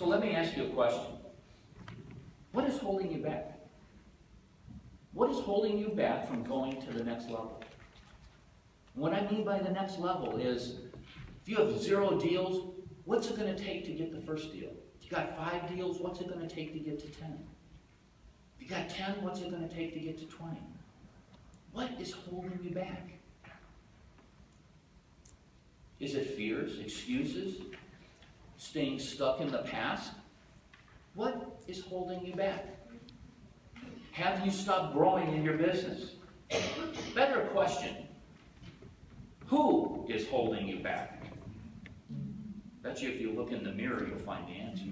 So let me ask you a question. What is holding you back? What is holding you back from going to the next level? What I mean by the next level is, if you have 0 deals, what's it going to take to get the first deal? If you got 5 deals, what's it going to take to get to 10? If you got 10, what's it going to take to get to 20? What is holding you back? Is it fears, excuses, staying stuck in the past? What is holding you back? Have you stopped growing in your business? Better question. Who is holding you back? Bet you if you look in the mirror, you'll find the answer.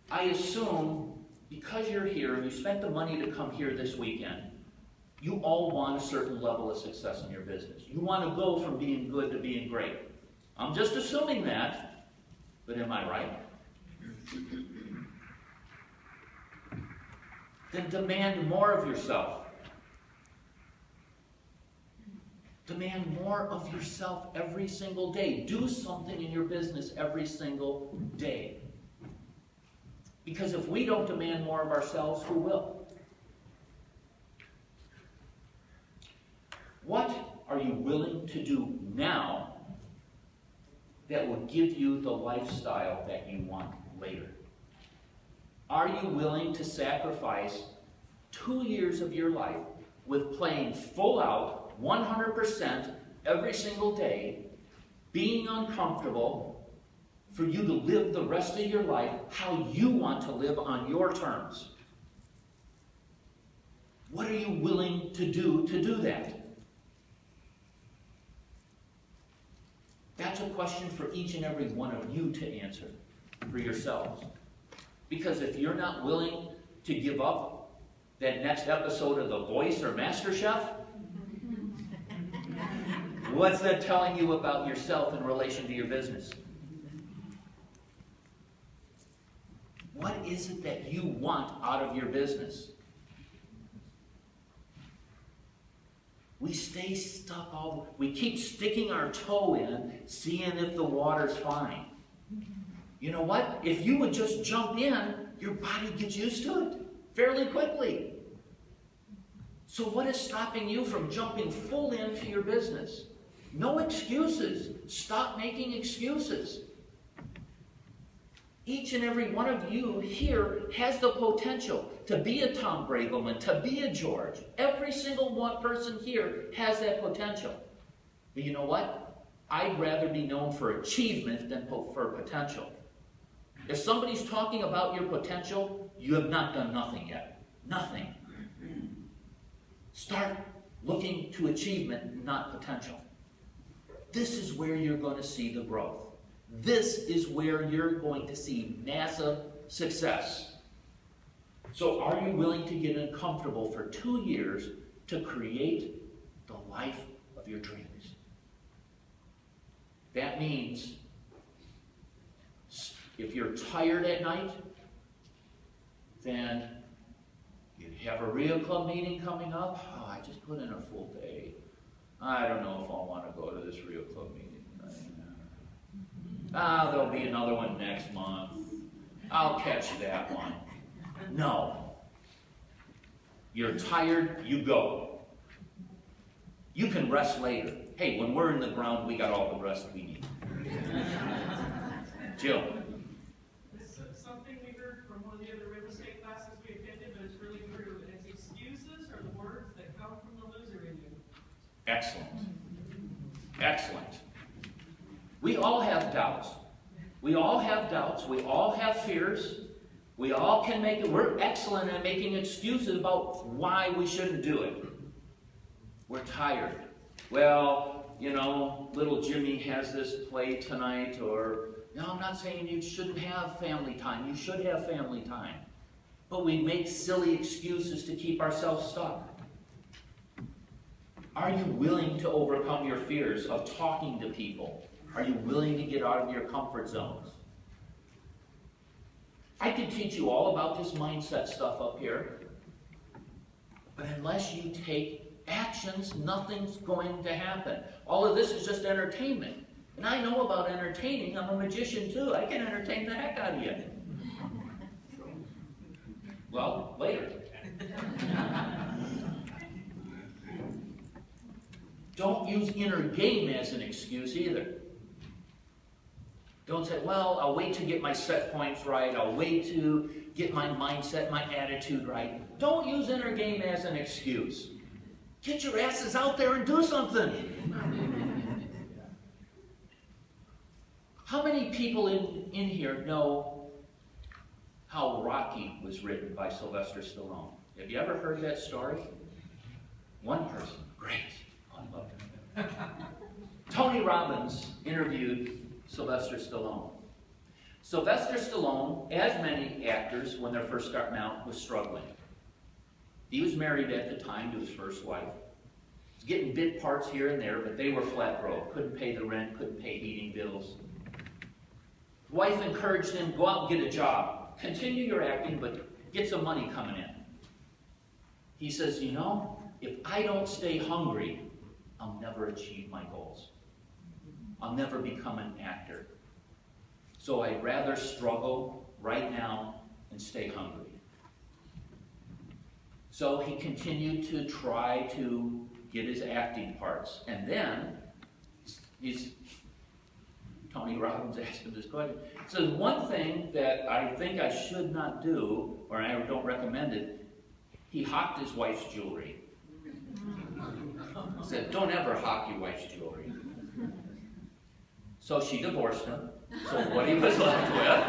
I assume because you're here and you spent the money to come here this weekend, you all want a certain level of success in your business. You want to go from being good to being great. I'm just assuming that, but am I right? Then demand more of yourself. Demand more of yourself every single day. Do something in your business every single day. Because if we don't demand more of ourselves, who will? What are you willing to do now that will give you the lifestyle that you want later? Are you willing to sacrifice 2 years of your life with playing full out, 100% every single day, being uncomfortable, for you to live the rest of your life how you want to live on your terms? What are you willing to do that? That's a question for each and every one of you to answer for yourselves. Because if you're not willing to give up that next episode of The Voice or MasterChef, what's that telling you about yourself in relation to your business? What is it that you want out of your business? We stay stuck we keep sticking our toe in, seeing if the water's fine. You know what? If you would just jump in, your body gets used to it fairly quickly. So what is stopping you from jumping full into your business? No excuses. Stop making excuses. Each and every one of you here has the potential to be a Tom Bragelman, to be a George. Every single one person here has that potential. But you know what? I'd rather be known for achievement than for potential. If somebody's talking about your potential, you have not done nothing yet. Nothing. Start looking to achievement, not potential. This is where you're going to see the growth. This is where you're going to see massive success. So are you willing to get uncomfortable for 2 years to create the life of your dreams? That means if you're tired at night, then you have a Rio Club meeting coming up. Oh, I just put in a full day. I don't know if I'll want to go to this Rio Club meeting. There'll be another one next month. I'll catch that one. No. You're tired, you go. You can rest later. Hey, when we're in the ground, we got all the rest we need. Jill. This is something we heard from one of the other real estate classes we attended, but it's really true. It's excuses are the words that come from the loser in you. Excellent. Excellent. We all have doubts. We all have doubts. We all have fears. We all can make it. We're excellent at making excuses about why we shouldn't do it. We're tired. Well, you know, little Jimmy has this play tonight, or, no, I'm not saying you shouldn't have family time. You should have family time. But we make silly excuses to keep ourselves stuck. Are you willing to overcome your fears of talking to people? Are you willing to get out of your comfort zones? I can teach you all about this mindset stuff up here, but unless you take actions, nothing's going to happen. All of this is just entertainment. And I know about entertaining. I'm a magician too. I can entertain the heck out of you. Well, later. Don't use inner game as an excuse either. Don't say, well, I'll wait to get my set points right. I'll wait to get my mindset, my attitude right. Don't use inner game as an excuse. Get your asses out there and do something. How many people in here know how Rocky was written by Sylvester Stallone? Have you ever heard that story? One person. Great. I love it. Tony Robbins interviewed Sylvester Stallone. Sylvester Stallone, as many actors when they're first starting out, was struggling. He was married at the time to his first wife. He was getting bit parts here and there, but they were flat broke. Couldn't pay the rent, couldn't pay heating bills. His wife encouraged him, go out and get a job. Continue your acting, but get some money coming in. He says, you know, if I don't stay hungry, I'll never achieve my goals. I'll never become an actor. So I'd rather struggle right now and stay hungry. So he continued to try to get his acting parts. And then, Tony Robbins asked him this question. He says, one thing that I think I should not do, or I don't recommend it, he hocked his wife's jewelry. He said, don't ever hock your wife's jewelry. So she divorced him. So what he was left with,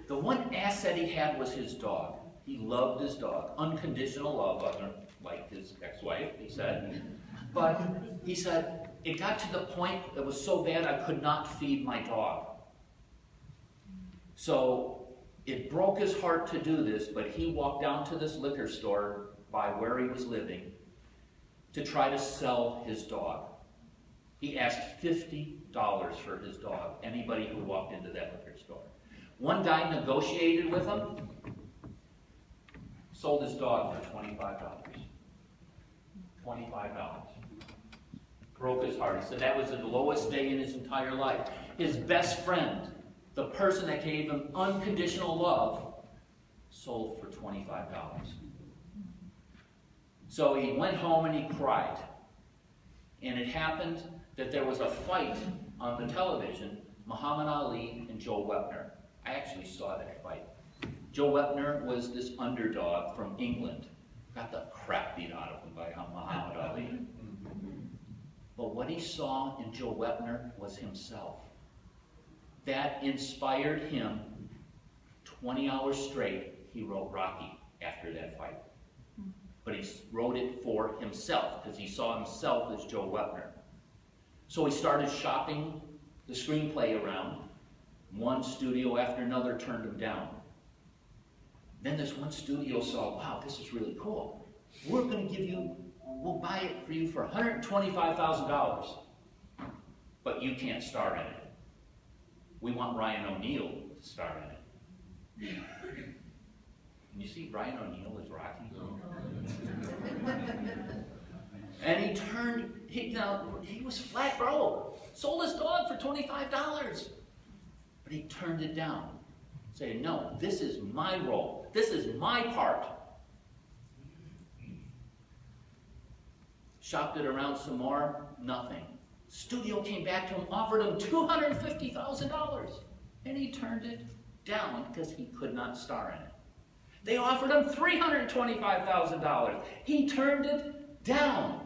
the one asset he had was his dog. He loved his dog. Unconditional love, like his ex-wife, he said. But he said, it got to the point that was so bad I could not feed my dog. So it broke his heart to do this, but he walked down to this liquor store by where he was living to try to sell his dog. He asked $50 for his dog, anybody who walked into that liquor store. One guy negotiated with him, sold his dog for $25. $25. Broke his heart. He said that was the lowest day in his entire life. His best friend, the person that gave him unconditional love, sold for $25. So he went home and he cried. And it happened that there was a fight on the television, Muhammad Ali and Joe Wepner. I actually saw that fight. Joe Wepner was this underdog from England. Got the crap beat out of him by Muhammad Ali. But what he saw in Joe Wepner was himself. That inspired him. 20 hours straight, he wrote Rocky after that fight. But he wrote it for himself, because he saw himself as Joe Wepner. So he started shopping the screenplay around. One studio after another turned him down. Then this one studio saw, wow, this is really cool. We'll buy it for you for $125,000. But you can't star in it. We want Ryan O'Neal to star in it. Can you see Ryan O'Neal as Rocky? And he was flat broke. Sold his dog for $25. But he turned it down. Saying, no, this is my role. This is my part. Shopped it around some more, nothing. Studio came back to him, offered him $250,000. And he turned it down because he could not star in it. They offered him $325,000. He turned it down.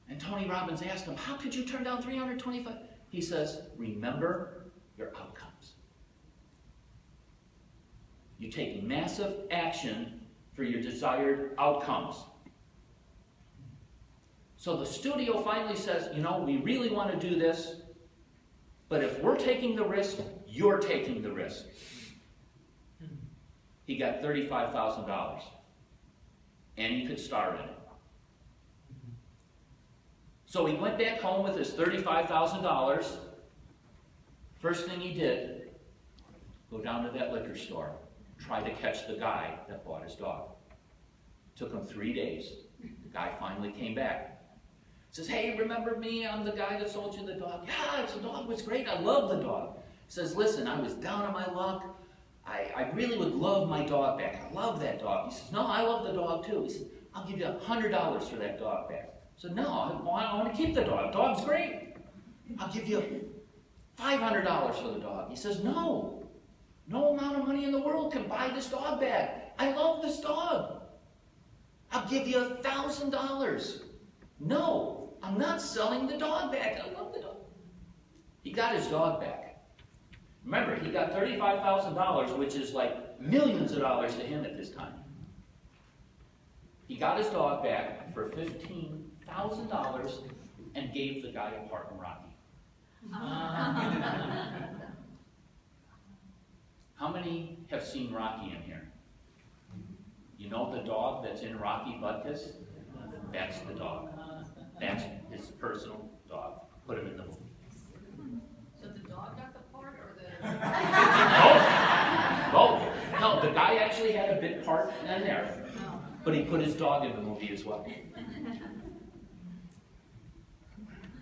And Tony Robbins asked him, how could you turn down $325,000? He says, remember your outcomes. You take massive action for your desired outcomes. So the studio finally says, you know, we really want to do this, but if we're taking the risk, you're taking the risk. He got $35,000, and he could star in it. So he went back home with his $35,000. First thing he did, go down to that liquor store, try to catch the guy that bought his dog. Took him 3 days. The guy finally came back. Says, hey, remember me? I'm the guy that sold you the dog. Yeah, the dog was great. I love the dog. He says, listen, I was down on my luck. I really would love my dog back. I love that dog. He says, no, I love the dog too. He says, I'll give you $100 for that dog back. I said, no, I want to keep the dog. Dog's great. I'll give you $500 for the dog. He says, no amount of money in the world can buy this dog back. I love this dog. I'll give you $1,000. No, I'm not selling the dog back. I love the dog. He got his dog back. Remember, he got $35,000, which is like millions of dollars to him at this time. He got his dog back for $15,000 and gave the guy a part in Rocky. How many have seen Rocky in here? You know the dog that's in Rocky Butkus? That's the dog. That's his personal dog. Put him in the movie. So the dog got the part, or the... Both. No, the guy actually had a bit part in there. But he put his dog in the movie as well.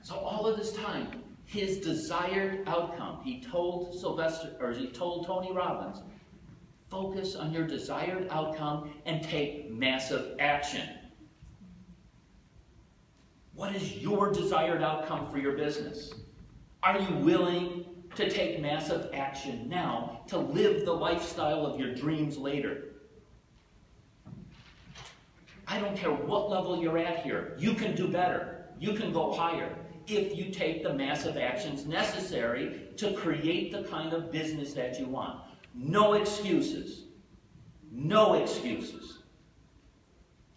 So all of this time, his desired outcome, he told Tony Robbins, focus on your desired outcome and take massive action. What is your desired outcome for your business? Are you willing to take massive action now to live the lifestyle of your dreams later? I don't care what level you're at here. You can do better. You can go higher if you take the massive actions necessary to create the kind of business that you want. No excuses. No excuses.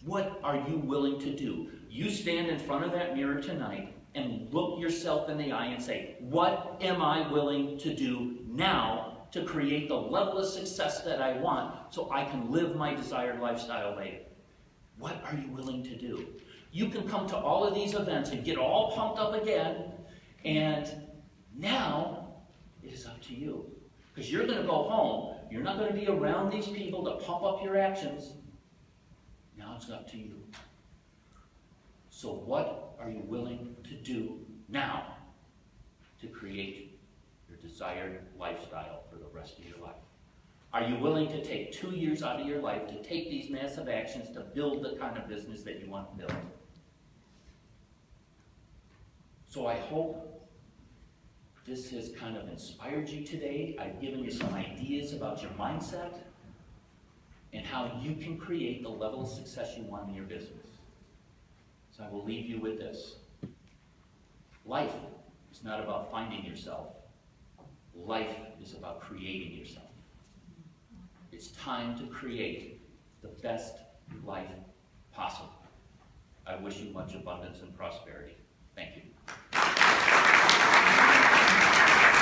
What are you willing to do? You stand in front of that mirror tonight and look yourself in the eye and say, what am I willing to do now to create the level of success that I want so I can live my desired lifestyle later? What are you willing to do? You can come to all of these events and get all pumped up again, and now it is up to you. Because you're going to go home, you're not going to be around these people to pump up your actions. Now it's up to you. So what are you willing to do now to create your desired lifestyle for the rest of your life? Are you willing to take 2 years out of your life to take these massive actions to build the kind of business that you want to build? So I hope this has kind of inspired you today. I've given you some ideas about your mindset and how you can create the level of success you want in your business. So I will leave you with this. Life is not about finding yourself. Life is about creating yourself. It's time to create the best life possible. I wish you much abundance and prosperity.